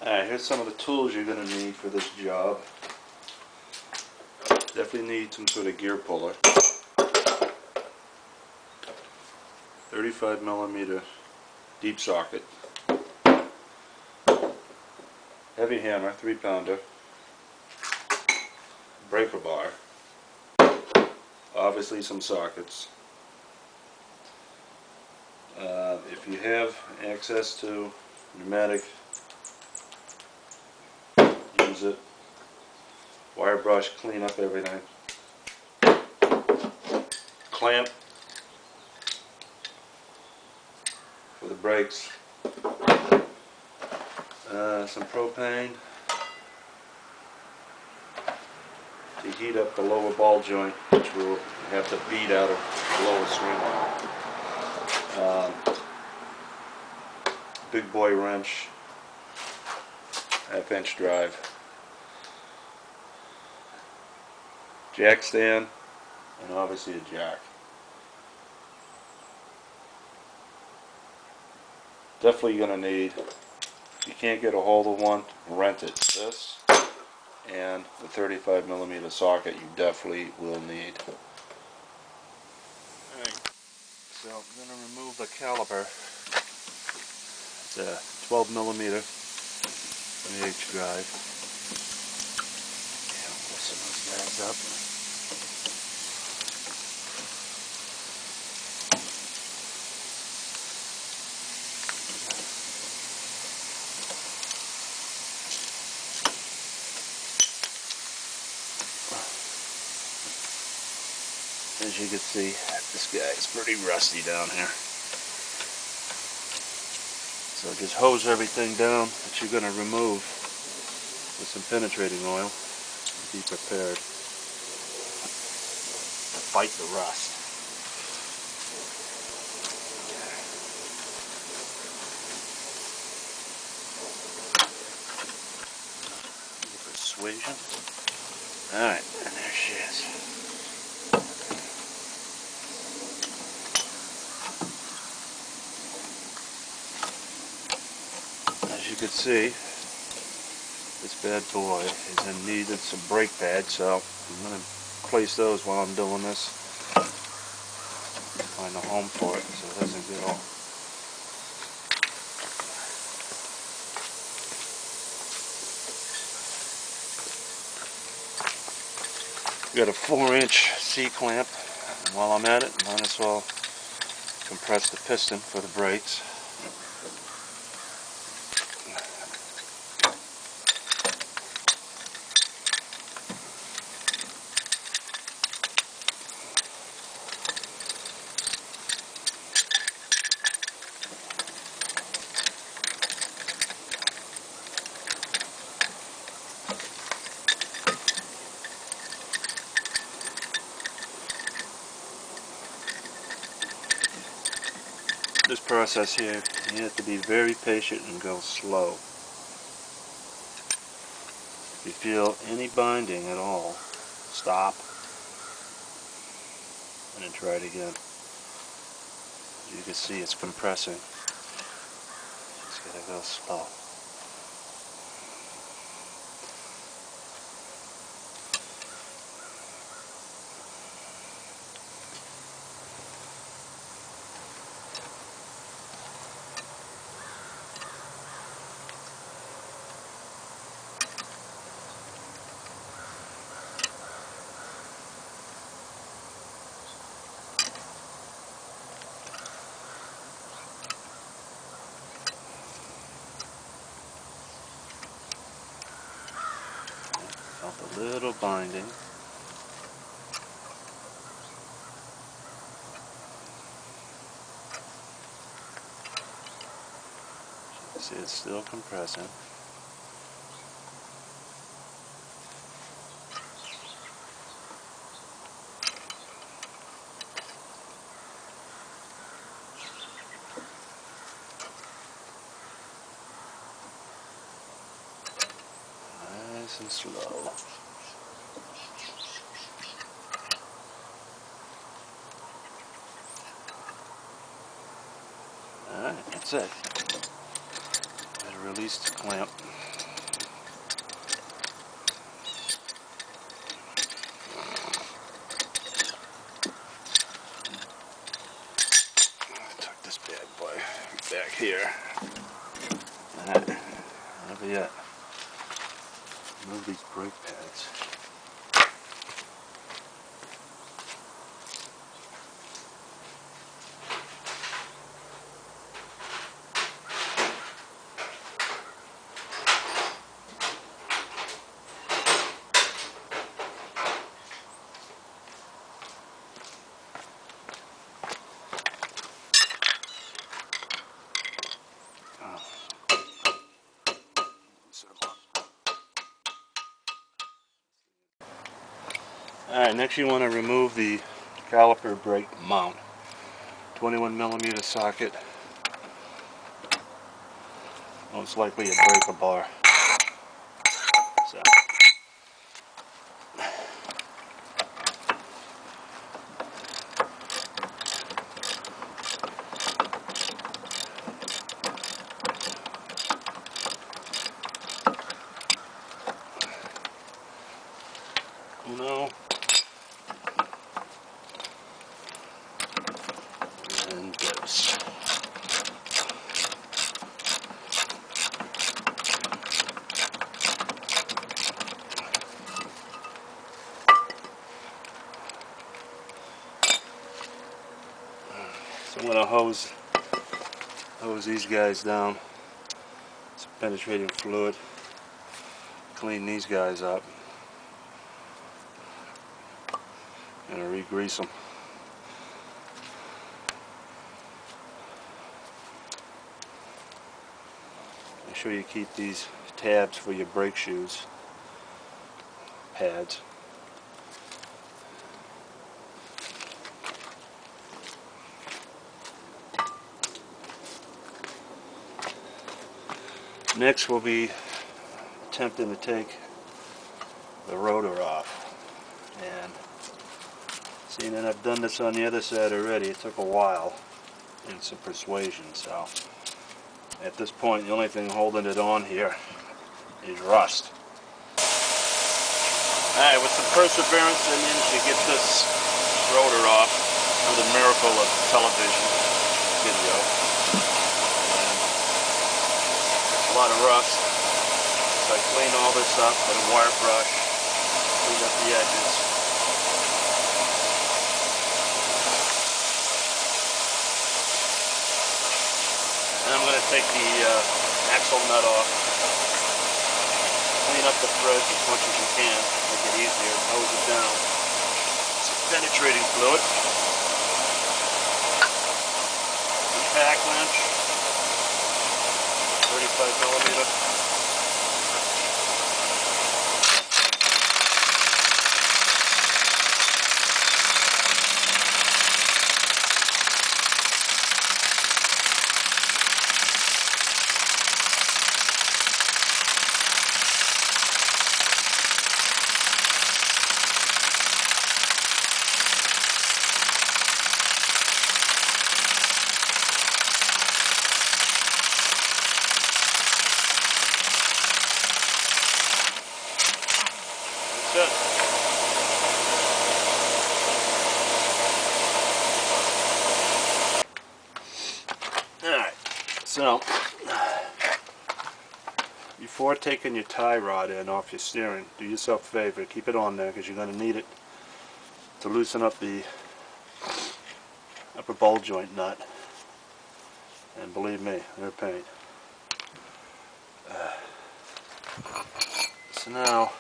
Alright, here's some of the tools you're going to need for this job. Definitely need some sort of gear puller. 35mm deep socket. Heavy hammer, 3-pounder. Breaker bar. Obviously some sockets. If you have access to pneumatic, use it. Wire brush, clean up everything. Clamp for the brakes. Some propane to heat up the lower ball joint, which we'll have to beat out of the lower swing arm. Big boy wrench, 1/2-inch drive. Jack stand, and obviously a jack. Definitely going to need, if you can't get a hold of one, rent it. This and the 35mm socket you definitely will need. Alright, so I'm going to remove the caliper. It's a 12mm VH drive. Yeah, I'll pull some of those bags up. As you can see, this guy is pretty rusty down here. So just hose everything down that you're going to remove with some penetrating oil and be prepared to fight the rust. Persuasion. Alright, and there she is. As you can see, this bad boy is in need of some brake pads, so I'm going to place those while I'm doing this. Find a home for it so it doesn't get all. Got a 4-inch C-clamp, and while I'm at it, might as well compress the piston for the brakes. This process here, you have to be very patient and go slow. If you feel any binding at all, stop and then try it again. As you can see, it's compressing. Just gotta go slow. Felt a little binding. See, it's still compressing. Nice and slow. Alright, that's it. Gotta release the clamp. here. Alright, never yet. Move these brake pads. Alright, next you want to remove the caliper brake mount. 21mm socket. Most likely a breaker bar. So. No. And this. So I'm going to hose these guys down. Some penetrating fluid. Clean these guys up. And re-grease them. Make sure you keep these tabs for your brake shoes pads. Next we'll be attempting to take the rotor off, and seeing that I've done this on the other side already, it took a while and some persuasion. So at this point the only thing holding it on here is rust. Alright, with some perseverance I managed to get this rotor off through the miracle of television video. A lot of rust. So I clean all this up with a wire brush, clean up the edges. And I'm going to take the axle nut off, clean up the threads as much as you can, make it easier, and hose it down. Some penetrating fluid. Impact wrench. 35mm. Alright, so before taking your tie rod in off your steering, do yourself a favor, keep it on there because you're going to need it to loosen up the upper ball joint nut. And believe me, they're a pain. So now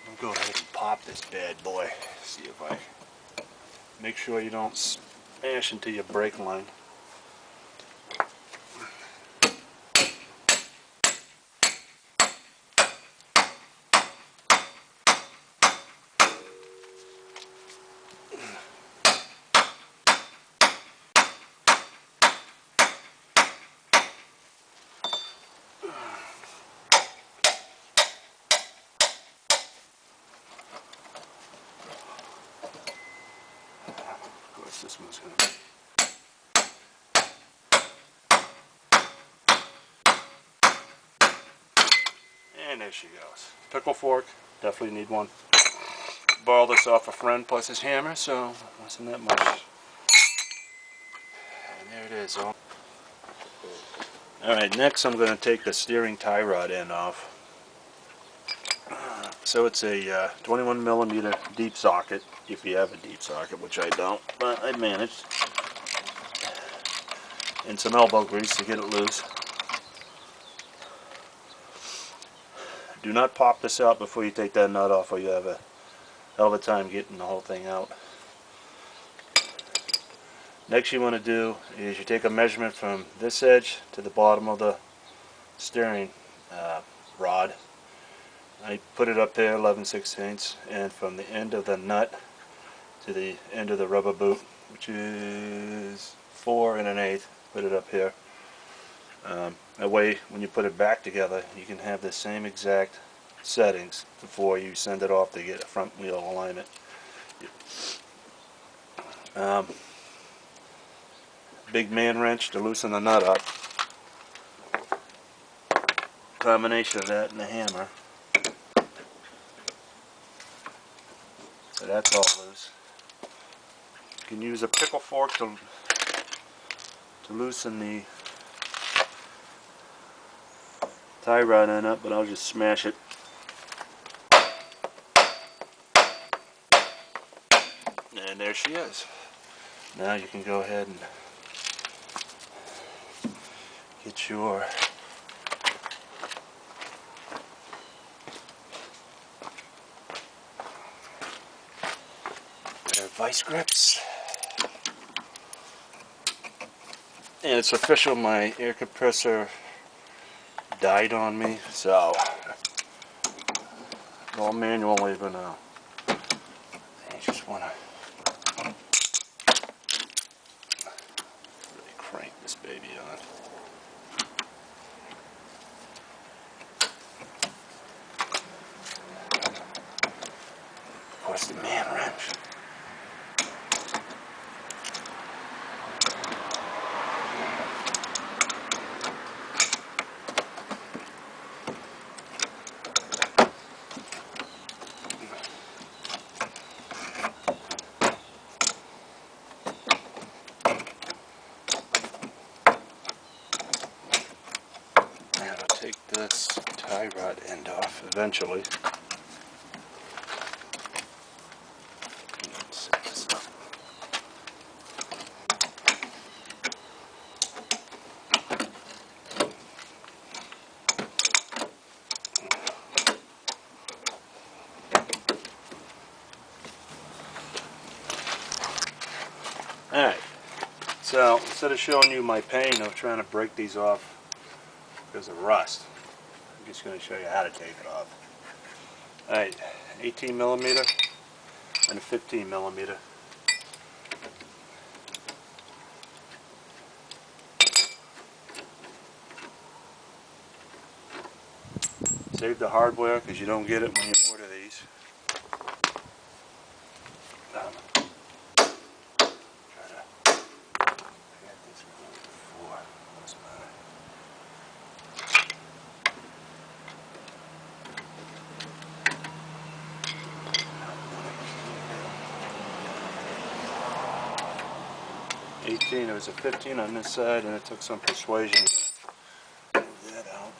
I'll go ahead and pop this bad boy. See if I make sure you don't smash into your brake line. This one's going to be. And there she goes. Pickle fork, definitely need one. Borrowed this off a friend plus his hammer, so it wasn't that much There it is. Alright, next I'm going to take the steering tie rod end off. So it's a 21 millimeter deep socket, if you have a deep socket, which I don't, but I managed. And some elbow grease to get it loose. Do not pop this out before you take that nut off, or you have a hell of a time getting the whole thing out. Next you want to do is you take a measurement from this edge to the bottom of the steering rod. I put it up there 11/16, and from the end of the nut to the end of the rubber boot, which is 4 1/8, put it up here. That way when you put it back together you can have the same exact settings before you send it off to get a front wheel alignment. Big man wrench to loosen the nut up. Combination of that and the hammer. So that's all loose. You can use a pickle fork to loosen the tie rod end up, but I'll just smash it. And there she is. Now you can go ahead and get your pair of vice grips. And it's official, my air compressor died on me, so all manual labor now. You just want to really crank this baby on. Of course, the man wrench. Take this tie rod end off eventually. Set this up. Alright, so instead of showing you my pain of trying to break these off because of rust, I'm just going to show you how to take it off. Alright, 18 millimeter and a 15 millimeter. Save the hardware because you don't get it when you order these. There was a 15 on this side, and it took some persuasion to move that out.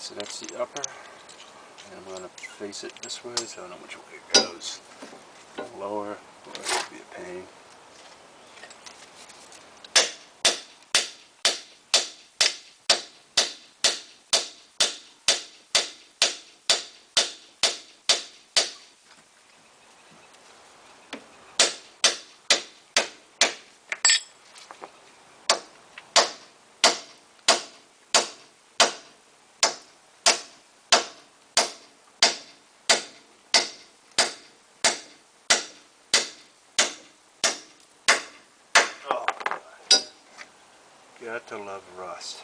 So that's the upper, and I'm going to face it this way so I know which way it goes. Lower, or it could be a pain. Got to love rust.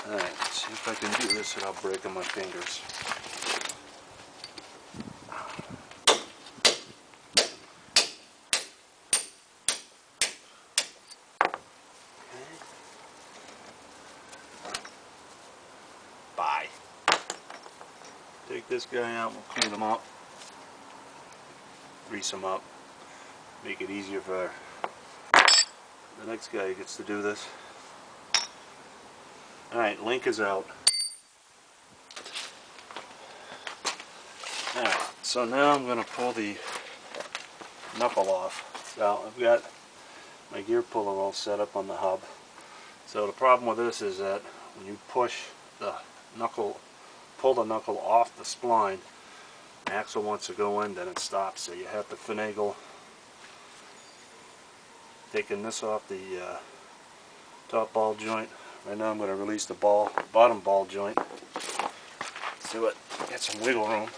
Alright, let's see if I can do this without breaking my fingers. Okay. Bye. Take this guy out, we'll clean him up. Grease him up. Make it easier for the next guy who gets to do this. Alright, link is out. Alright, so now I'm going to pull the knuckle off. Now I've got my gear puller all set up on the hub. So the problem with this is that when you push the knuckle, pull the knuckle off the spline, the axle wants to go in, then it stops. So you have to finagle taking this off the top ball joint. Right now I'm going to release the bottom ball joint so it gets some wiggle room.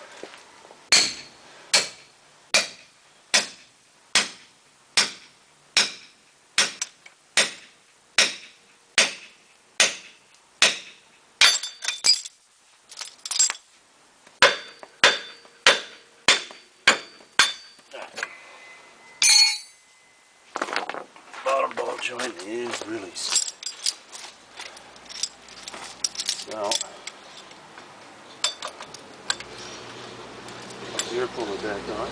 Bottom ball joint is released. So, gear puller back on.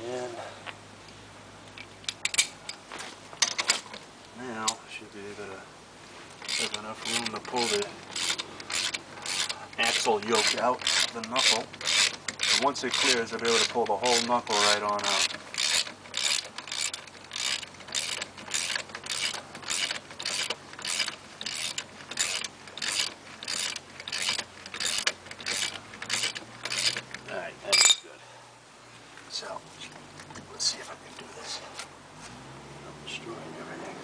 And now should be able to have enough room to pull the axle yoke out of the knuckle. And once it clears, I'll be able to pull the whole knuckle right on out. Alright, that's good. So, let's see if I can do this. I'm destroying everything.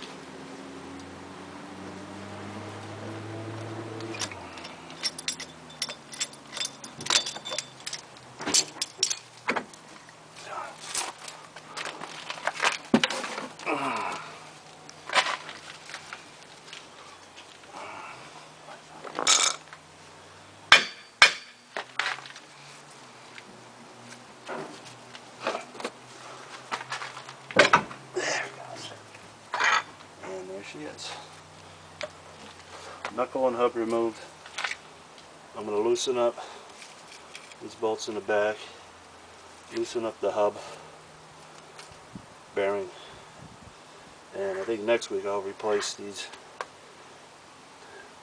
She is. Knuckle and hub removed. I'm going to loosen up these bolts in the back, loosen up the hub bearing, and I think next week I'll replace these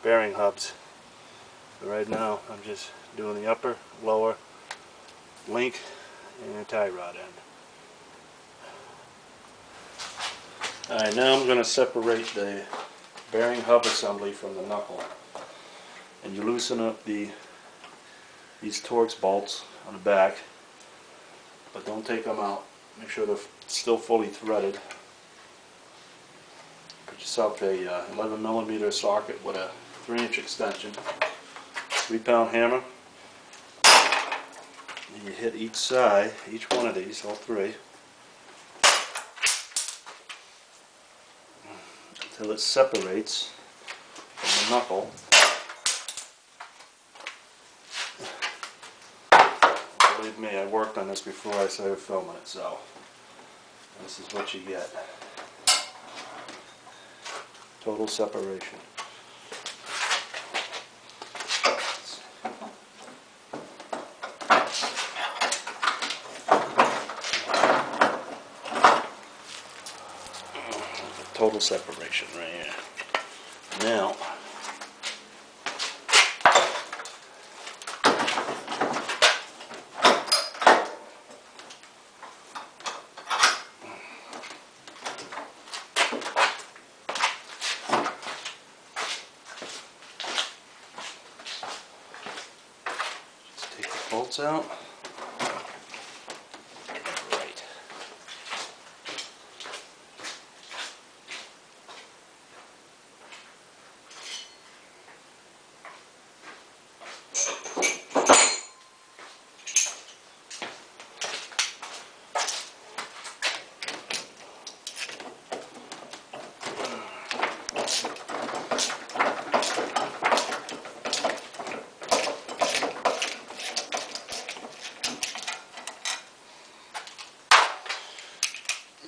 bearing hubs. But right now I'm just doing the upper, lower, link, and tie rod end. Alright, now I'm going to separate the bearing hub assembly from the knuckle. And you loosen up these Torx bolts on the back, but don't take them out. Make sure they're still fully threaded. Put yourself a 11mm socket with a 3-inch extension, 3-pound hammer. And you hit each side, each one of these, all three, until it separates from the knuckle. Believe me, I worked on this before I started filming it, so this is what you get. Total separation. total separation right here. Now, just take the bolts out. Right.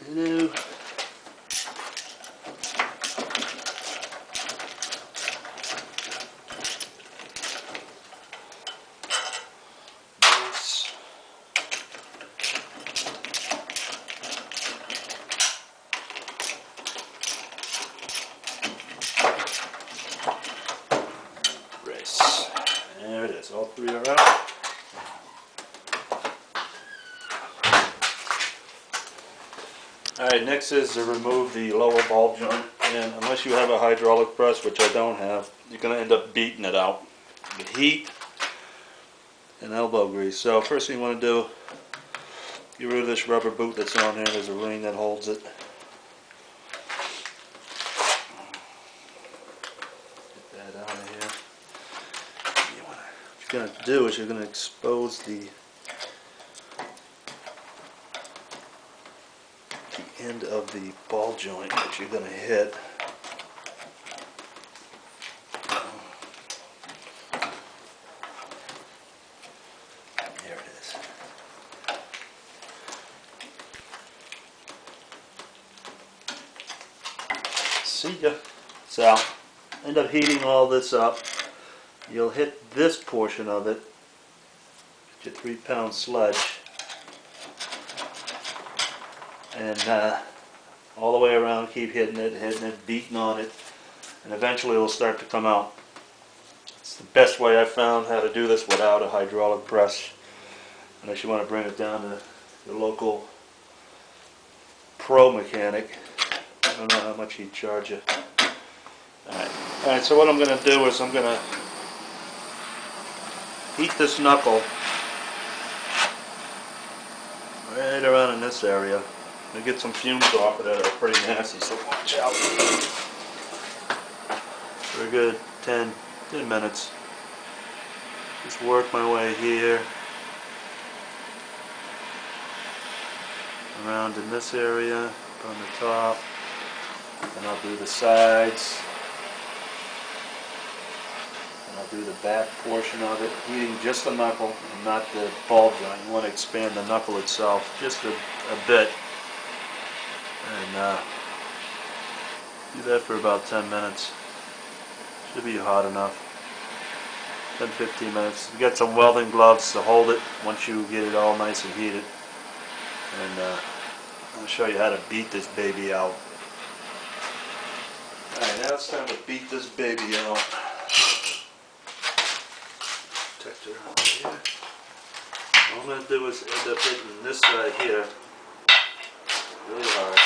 Hello. This. Brace. There it is. All three are out. Alright, next is to remove the lower ball joint, and unless you have a hydraulic press, which I don't have, you're going to end up beating it out with heat and elbow grease. So first thing you want to do, get rid of this rubber boot that's on here. There's a ring that holds it. Get that out of here. What you're going to do is you're going to expose the end of the ball joint that you're going to hit. There it is. See ya. So, end up heating all this up. You'll hit this portion of it, get your 3-pound sledge, and all the way around, keep hitting it, beating on it, and eventually it'll start to come out. It's the best way I've found how to do this without a hydraulic press, unless you want to bring it down to your local pro mechanic. I don't know how much he'd charge you. Alright, so what I'm going to do is I'm going to heat this knuckle right around in this area. I'm going to get some fumes off it that are pretty nasty, so watch out. For a good 10 minutes. Just work my way here, around in this area, on the top, and I'll do the sides, and I'll do the back portion of it, heating just the knuckle and not the ball joint. You want to expand the knuckle itself just a bit. And do that for about 10 minutes. Should be hot enough. 10-15 minutes. You got some welding gloves to hold it once you get it all nice and heated. And I'll show you how to beat this baby out. Alright, now it's time to beat this baby out. Protector over here. All I'm going to do is end up hitting this side here really hard.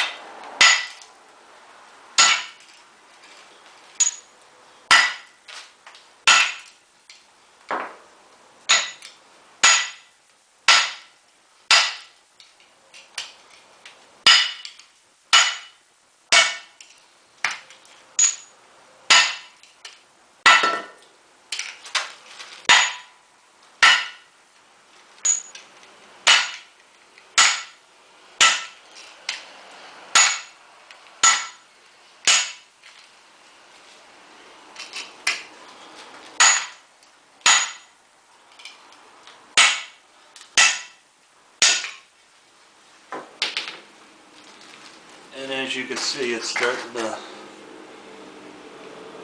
And as you can see, it's starting to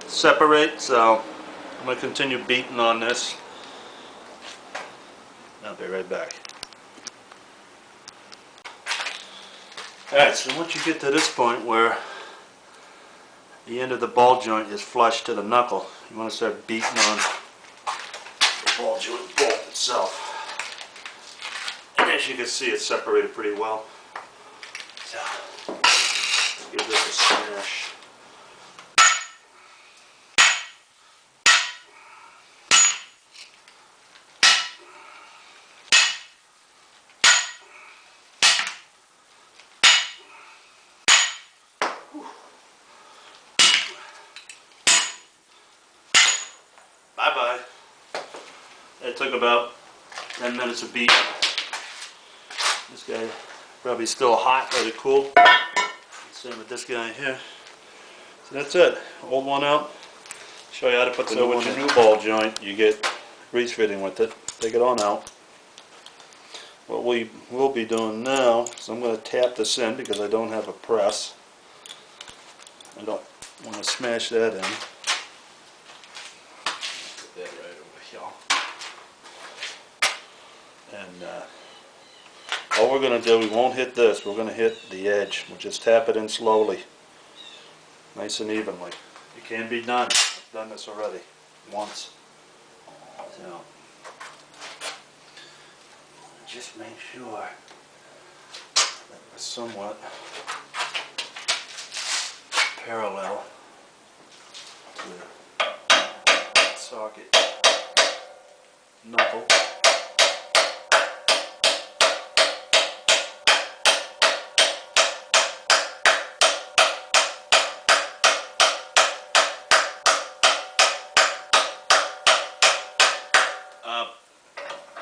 separate, so I'm going to continue beating on this. I'll be right back. Alright, so once you get to this point where the end of the ball joint is flush to the knuckle. You want to start beating on the ball joint bolt itself. And as you can see, it's separated pretty well. So, let's give this a smash. Bye-bye. It took about 10 minutes of beating. This guy probably still hot, let it cool. Same with this guy here. So that's it. Old one out. Show you how to put the new one in. So with your new ball joint, you get grease fitting with it. Take it on out. What we will be doing now is I'm going to tap this in because I don't have a press. I don't want to smash that in. Put that right over here. And all we're going to do, we won't hit this, we're going to hit the edge. We'll just tap it in slowly, nice and evenly. It can be done. I've done this already, once. So, just make sure that we're somewhat parallel to the socket knuckle.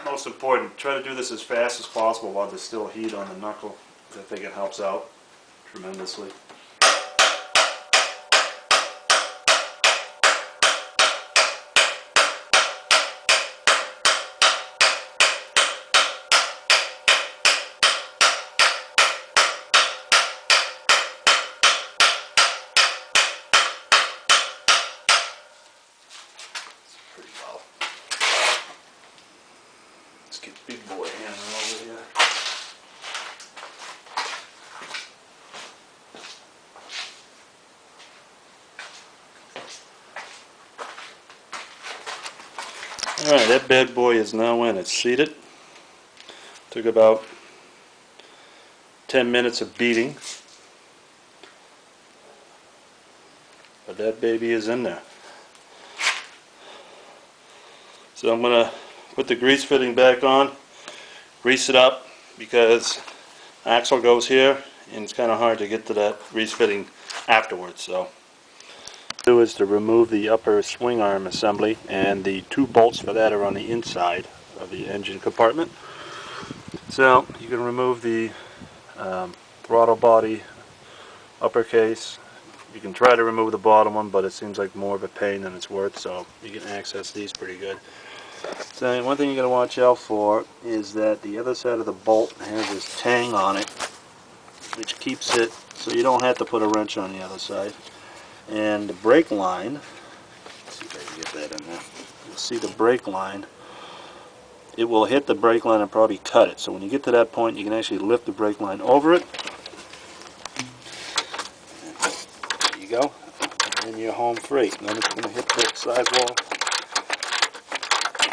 Most important, try to do this as fast as possible while there's still heat on the knuckle. I think it helps out tremendously. Pretty well. Let's get big boy hammer over here. Alright, that bad boy is now in. It's seated. Took about 10 minutes of beating. But that baby is in there. So I'm going to put the grease fitting back on, grease it up because the axle goes here and it's kind of hard to get to that grease fitting afterwards. So what I do is to remove the upper swing arm assembly, and the two bolts for that are on the inside of the engine compartment. So you can remove the throttle body upper case. You can try to remove the bottom one, but it seems like more of a pain than it's worth, so you can access these pretty good. So one thing you got to watch out for is that the other side of the bolt has this tang on it, which keeps it so you don't have to put a wrench on the other side. And the brake line, let's see if I can get that in there. You'll see the brake line. It will hit the brake line and probably cut it. So when you get to that point, you can actually lift the brake line over it. There you go. And you're home free. And then it's going to hit the sidewall.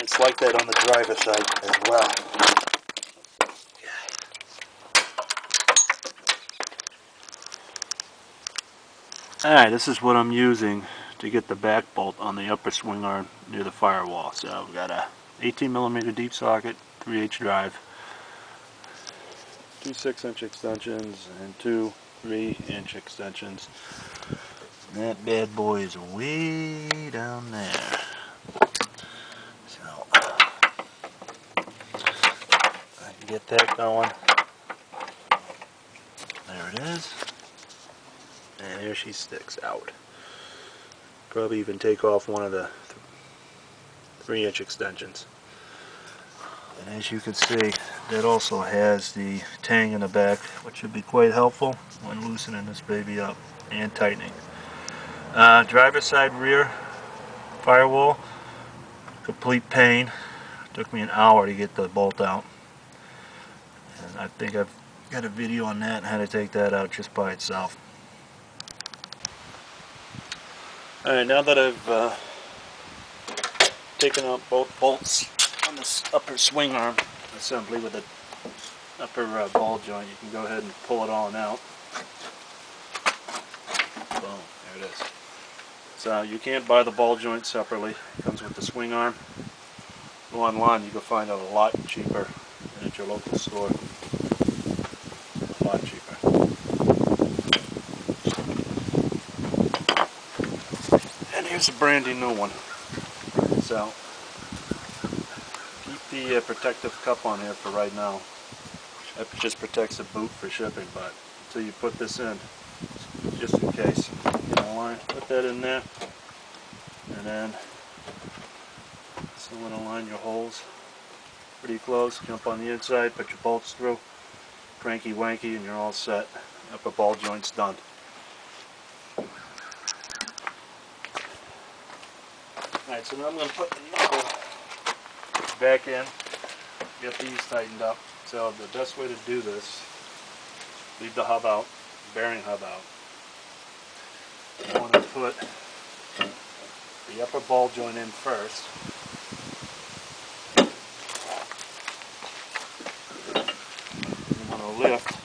It's like that on the driver's side as well. Alright, this is what I'm using to get the back bolt on the upper swing arm near the firewall. So I've got a 18mm deep socket, 3H drive, two 6-inch extensions, and two 3-inch extensions. And that bad boy is way down there. So I can get that going. There it is. And here she sticks out. Probably even take off one of the 3-inch extensions. And as you can see, that also has the tang in the back, which should be quite helpful when loosening this baby up and tightening. Driver's side rear firewall, complete pain. Took me an hour to get the bolt out. And I think I've got a video on that and how to take that out just by itself. Alright, now that I've taken out both bolts on this upper swing arm assembly with the upper ball joint, you can go ahead and pull it all out. Boom, there it is. So you can't buy the ball joint separately. It comes with the swing arm. Go online, you can find it a lot cheaper than at your local store. A lot cheaper. And here's a brandy new one. So keep the protective cup on here for right now. That just protects the boot for shipping, but until you put this in, just in case. Put that in there, and then someone align your holes pretty close. Jump on the inside, put your bolts through, cranky wanky, and you're all set. Upper ball joint's done. Alright, so now I'm going to put the knuckle back in, get these tightened up. So the best way to do this, leave the hub out, bearing hub out. I want to put the upper ball joint in first. You want to lift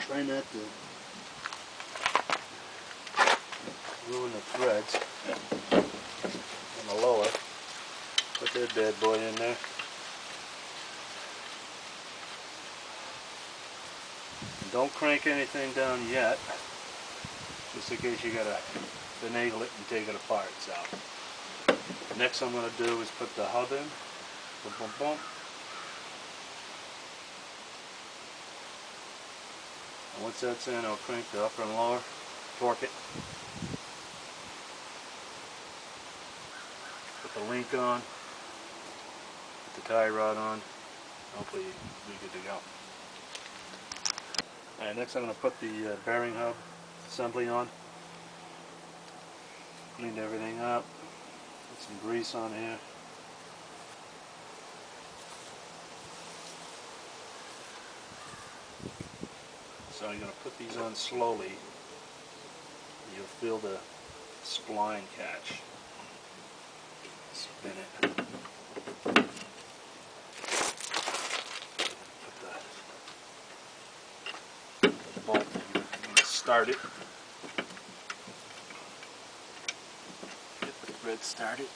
try not to ruin the threads on the lower. Put that bad boy in there. And don't crank anything down yet, just in case you gotta finagle it and take it apart. So next I'm going to do is put the hub in. Boom, boom, boom. And once that's in, I'll crank the upper and lower, torque it. Put the link on, put the tie rod on, hopefully we're good to go. Alright, next I'm going to put the bearing hub assembly on. Cleaned everything up, put some grease on here. So I'm going to put these on slowly. You'll feel the spline catch. Spin it. Put the bolt in. I'm going to start it. Get the thread started.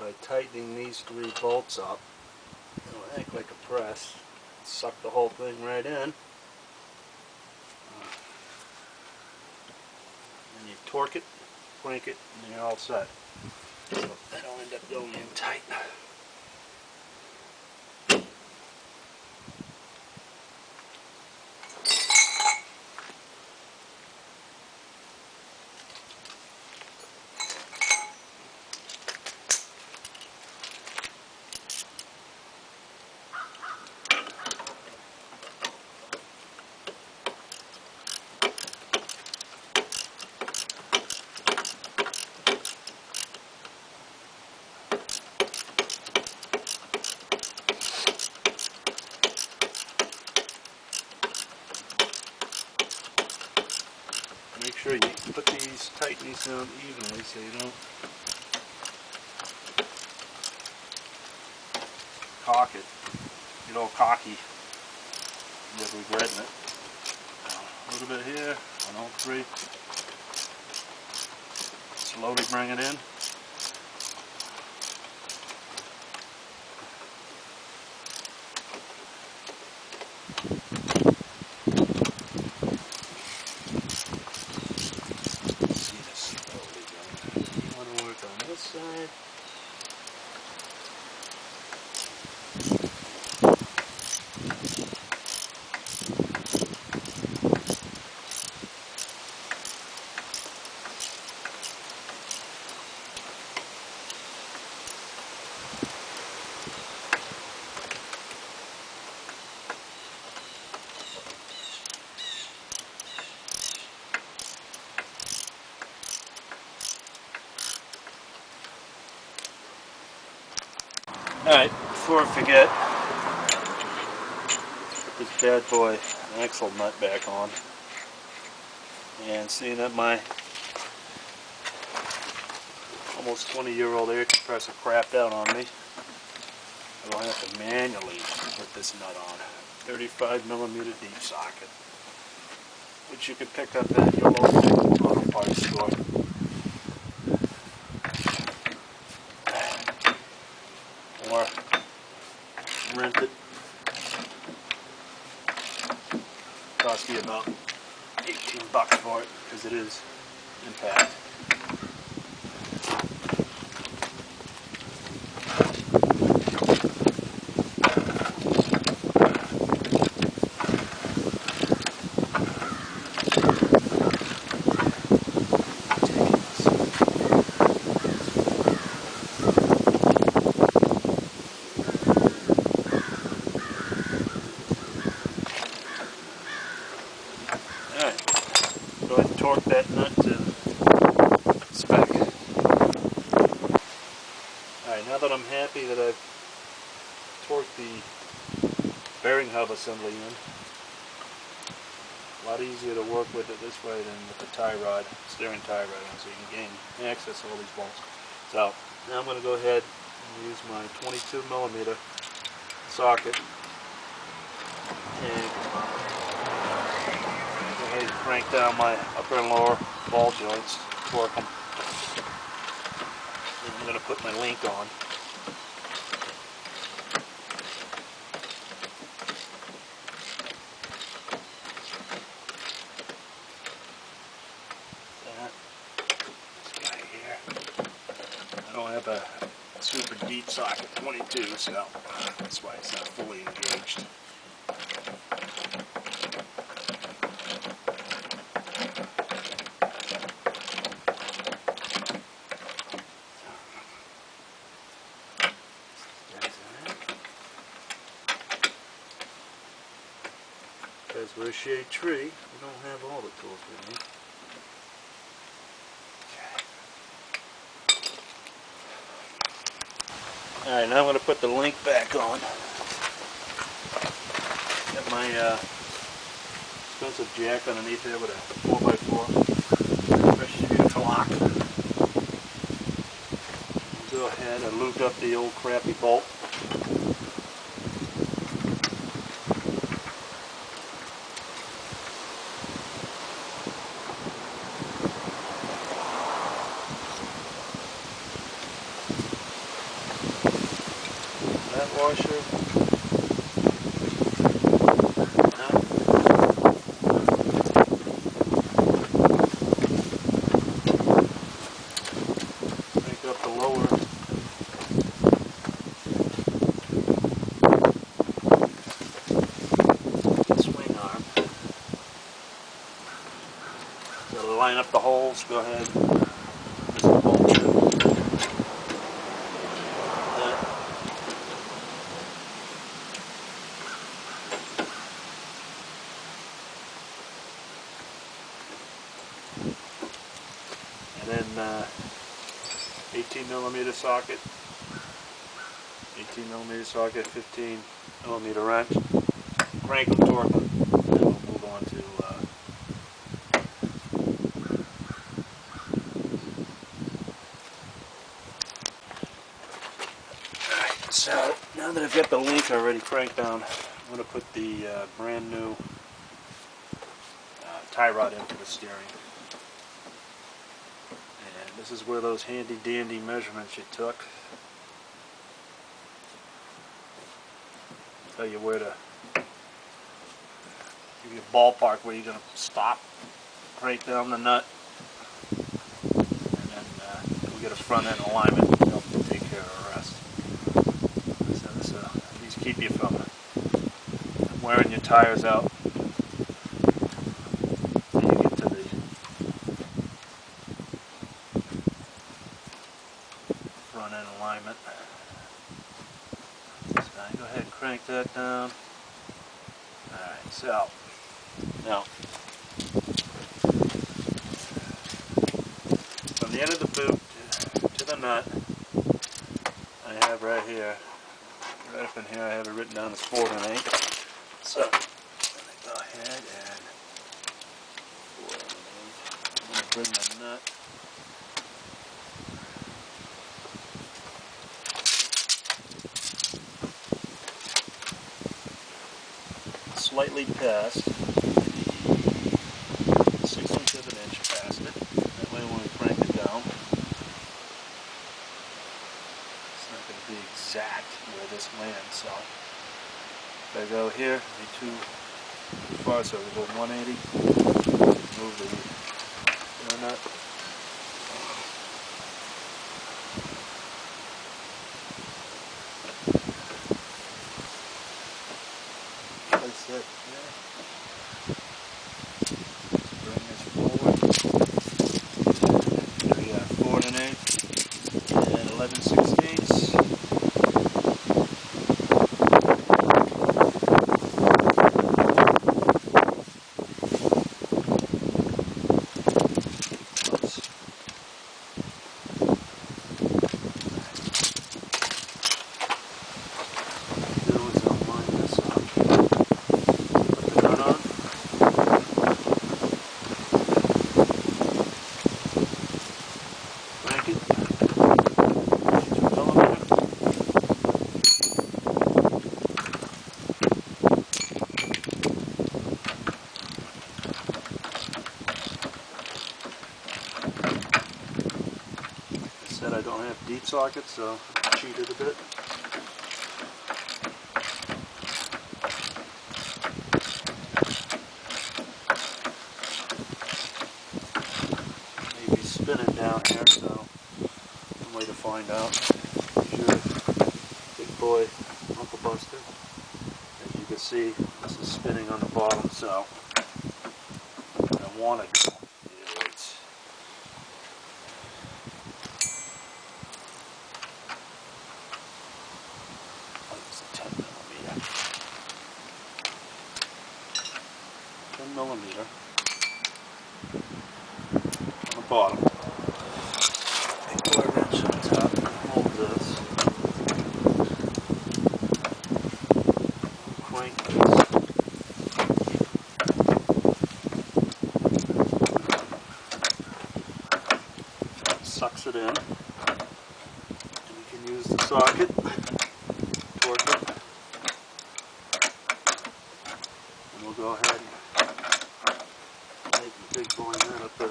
By tightening these 3 bolts up, it'll act like a press, suck the whole thing right in, and you torque it, crank it, and you're all set. So that'll end up going in tight. Make sure you put these, tighten these down evenly so you don't cock it. Get all cocky, you're regretting it. A little bit here, on all 3. Slowly bring it in. See this slowly going. You want to work on this side. Alright, before I forget, put this bad boy axle nut back on. And seeing that my almost 20-year-old air compressor crapped out on me, I don't have to manually put this nut on. 35mm deep socket, which you can pick up at your local auto parts store. Or rent it. Cost you about $18 for it, because it is impact. Go ahead and torque that nut to spec. Alright, now that I'm happy that I've torqued the bearing hub assembly in, a lot easier to work with it this way than with the tie rod, steering tie rod, so you can gain access to all these bolts. So now I'm going to go ahead and use my 22mm socket and crank down my upper and lower ball joints, torque them. And I'm going to put my link on. This guy here. I don't have a super deep socket 22, so that's why it's not fully engaged. Because we're a shade tree, we don't have all the tools we need. Alright, now I'm going to put the link back on. Got my expensive jack underneath there with a 4x4 pressure lock. Go ahead, I lubed up the old crappy bolt. That washer. Crank up the lower. Swing arm. So to line up the holes, go ahead. This is the bolt. And then 18mm socket, 15mm wrench, crank them, torque them, and we'll move on to alright, so now that I've got the link already cranked down, I'm going to put the brand new tie rod into the steering. This is where those handy dandy measurements you took tell you where to give you a ballpark where you're going to stop, crank down the nut, and then we get a front end alignment to help you take care of the rest. So this at least keep you from wearing your tires out. Front end alignment. So go ahead and crank that down. Alright, so now from the end of the boot to the nut, I have right here Right up in here I have it written down as 4 and 8. So I'm going to go ahead and 4 and 8. I'm going to bring my nut slightly past, maybe 1/6 of an inch past it. That way when we crank it down, it's not going to be exact where this lands. So if I go here, maybe too far, so we go 180, move the nut. Place it here. Bring this forward. There we got 4 and 8 and 11/16. I don't have deep sockets, so I cheated a bit. Maybe spinning down here, so one way to find out. Sure, big boy Uncle Buster. As you can see, this is spinning on the bottom, so what I want to do is it's 10 millimeter on the bottom. Big boy wrench on top. Hold this. Crank this. Sucks it in. And you can use the socket. Torque it. And we'll go ahead and take the big boy nut up there.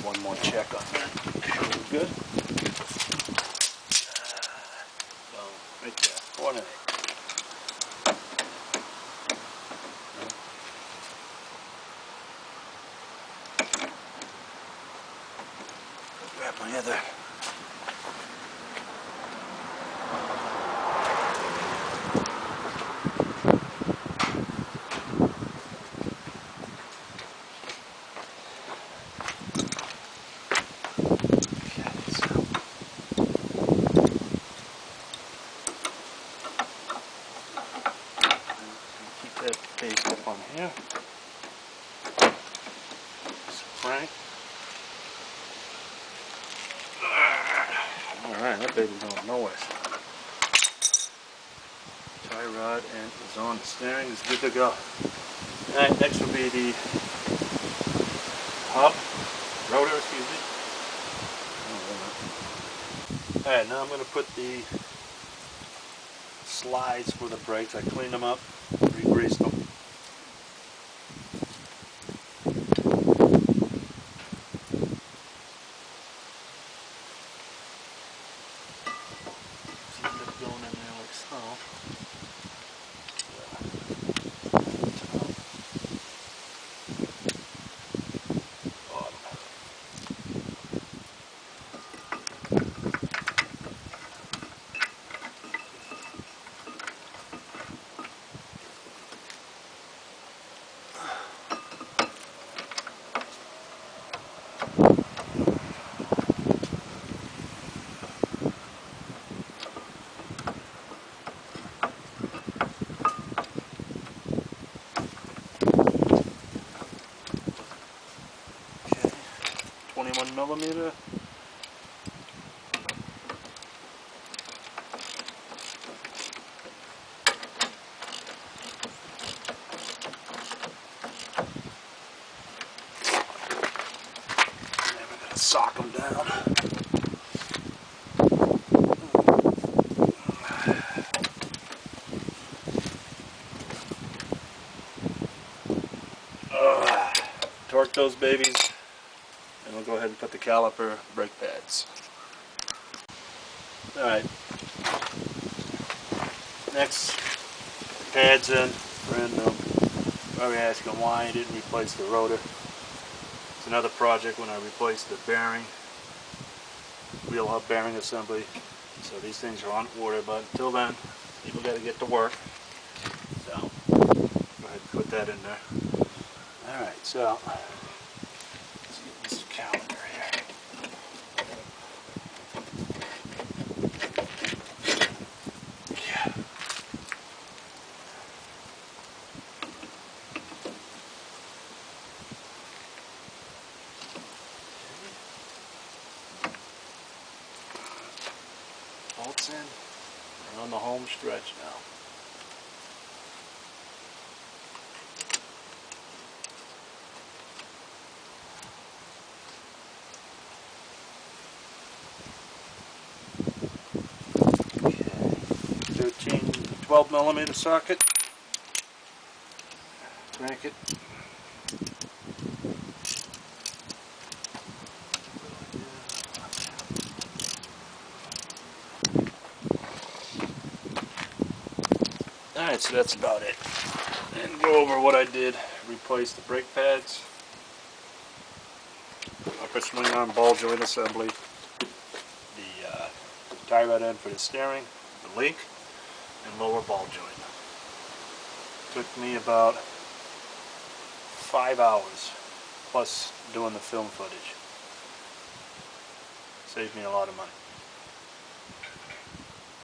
One more check on that. We're good. Boom. Right there. 4 and 8. Grab my other. That base up on here. Some crank. Alright, that baby's going nowhere. Tie rod and is on the steering, is good to go. Alright, next will be the hub, rotor, excuse me. Alright, now I'm going to put the slides for the brakes. I cleaned them up, re-greased them. Going in there like so. millimeter. And we're going to sock them down. Torque those babies, and we'll go ahead and put the caliper brake pads. Alright, next, pads in, brand new. Probably asking why I didn't replace the rotor. It's another project when I replaced the bearing, wheel hub bearing assembly. So these things are on order, but until then, people got to get to work. So, go ahead and put that in there. Alright, so, let's get this calendar here. Yeah. Bolts in. We're on the home stretch now. Okay. 12 millimeter socket. Crank it. Alright, so that's about it. And go over what I did. Replace the brake pads. Upper swing arm ball joint assembly. The tie rod end for the steering, the link, and lower ball joint. Took me about 5 hours plus doing the film footage. Saved me a lot of money.